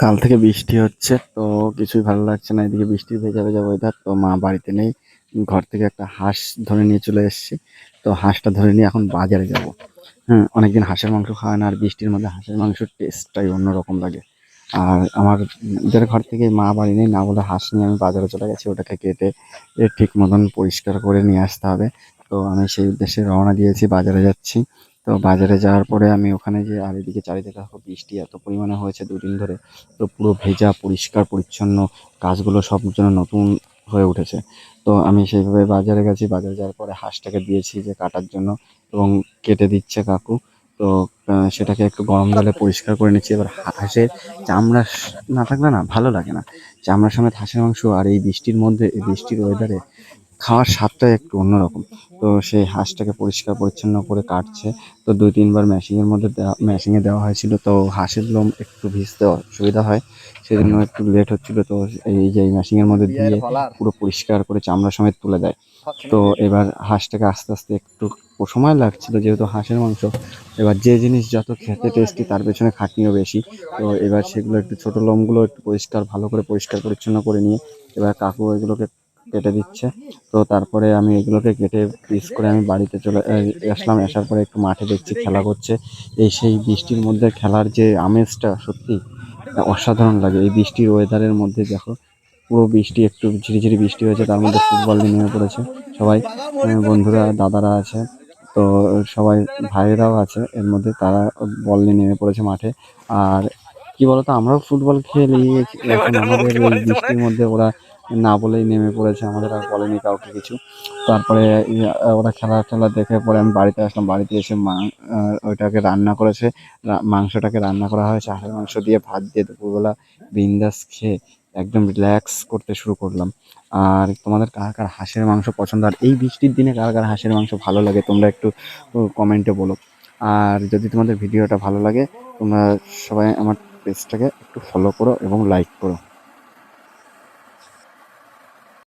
কাল থেকে বৃষ্টি হচ্ছে, তো কিছুই ভালো লাগছে না। এদিকে বৃষ্টির ভেজা ভেজা ওয়েদার, তো মা বাড়িতে নেই। ঘর থেকে একটা হাঁস ধরে নিয়ে চলে এসেছি। তো হাঁসটা ধরে নিয়ে এখন বাজারে যাব। হ্যাঁ, অনেকদিন হাঁসের মাংস খাওয়া না, আর বৃষ্টির মধ্যে হাঁসের মাংসের টেস্টটাই অন্যরকম লাগে। আর আমার ঘর থেকে মা বাড়ি নেই, না বলে হাঁস নিয়ে আমি বাজারে চলে গেছি। ওটাকে কেটে ঠিক মতন পরিষ্কার করে নিয়ে আসতে হবে। তো আমি সেই উদ্দেশ্যে রওনা দিয়েছি, বাজারে যাচ্ছি। তো বাজারে যাওয়ার পরে আমি ওখানে যে, আর এদিকে চারিদিকে দেখো বৃষ্টি এত পরিমাণে হয়েছে দুদিন ধরে। তো পুরো ভেজা, পরিষ্কার পরিচ্ছন্ন, গাছগুলো সব যেন নতুন হয়ে উঠেছে। তো আমি সেইভাবে বাজারে গেছি। বাজারে যাওয়ার পরে হাঁসটাকে দিয়েছি যে কাটার জন্য, এবং কেটে দিচ্ছে কাকু। তো সেটাকে একটু গরম জলে পরিষ্কার করে নিচ্ছি। এবার হাঁসের চামড়া না থাকলে না ভালো লাগে না। চামড়া সমেত হাঁসের মাংস, আর এই বৃষ্টির মধ্যে, এই বৃষ্টির ওয়েদারে খাওয়ার স্বাদটাই একটু অন্যরকম। তো সেই হাঁসটাকে পরিষ্কার পরিচ্ছন্ন করে কাটছে। তো ২-৩ বার মেশিংয়ে দেওয়া হয়েছিল। তো হাঁসের লোম একটু ভিজতে অসুবিধা হয়, সেজন্য একটু লেট হচ্ছিল। তো এই যে মেশিংয়ের মধ্যে দিয়ে পুরো পরিষ্কার করে চামড়া সমেত তুলে দেয়। তো এবার হাঁসটাকে আস্তে আস্তে একটু সময় লাগছিল, যেহেতু হাঁসের মাংস। এবার যে জিনিস যত খেতে টেস্টি, তার পেছনে খাটনিও বেশি। তো এবার সেগুলো একটু ছোট লোমগুলো একটু ভালো করে পরিষ্কার পরিচ্ছন্ন করে নিয়ে এবার কাকু এগুলোকে কেটে দিচ্ছে। তো তারপরে আমি এগুলোকে কেটে পিস করে আমি বাড়িতে চলে আসলাম। আসার পরে একটু মাঠে দেখছি খেলা করছে। সেই বৃষ্টির মধ্যে খেলার যে আমেজটা সত্যি অসাধারণ লাগে। এই বৃষ্টির ওয়েদারের মধ্যে দেখো, পুরো বৃষ্টি, একটু ঝিরিঝিরি বৃষ্টি হয়েছে, তার মধ্যে ফুটবল নিয়ে নেমে পড়েছে সবাই। বন্ধুরা, দাদারা আছে, তো সবাই ভাইয়েরাও আছে এর মধ্যে, তারা বল নিয়ে নেমে পড়েছে মাঠে। আর কি বলতো, আমরাও ফুটবল খেলি। এখন আমাদের এই বৃষ্টির মধ্যে ওরা না বলেই নেমে পড়েছে, আমাদের আর বলেনি কাউকে কিছু। তারপরে ওরা খেলা টেলা দেখে পরে আমি বাড়িতে আসলাম। বাড়িতে এসে মা ওইটাকে রান্না করেছে। মাংসটাকে রান্না করা হয়েছে হাঁসের মাংস দিয়ে, ভাত দিয়ে দুপুরবেলা বিন্দাস খেয়ে একদম রিল্যাক্স করতে শুরু করলাম। আর তোমাদের কার কার হাঁসের মাংস পছন্দ, আর এই বৃষ্টির দিনে কার কার হাঁসের মাংস ভালো লাগে, তোমরা একটু কমেন্টে বলো। আর যদি তোমাদের ভিডিওটা ভালো লাগে, তোমরা সবাই আমার পেজটাকে একটু ফলো করো এবং লাইক করো।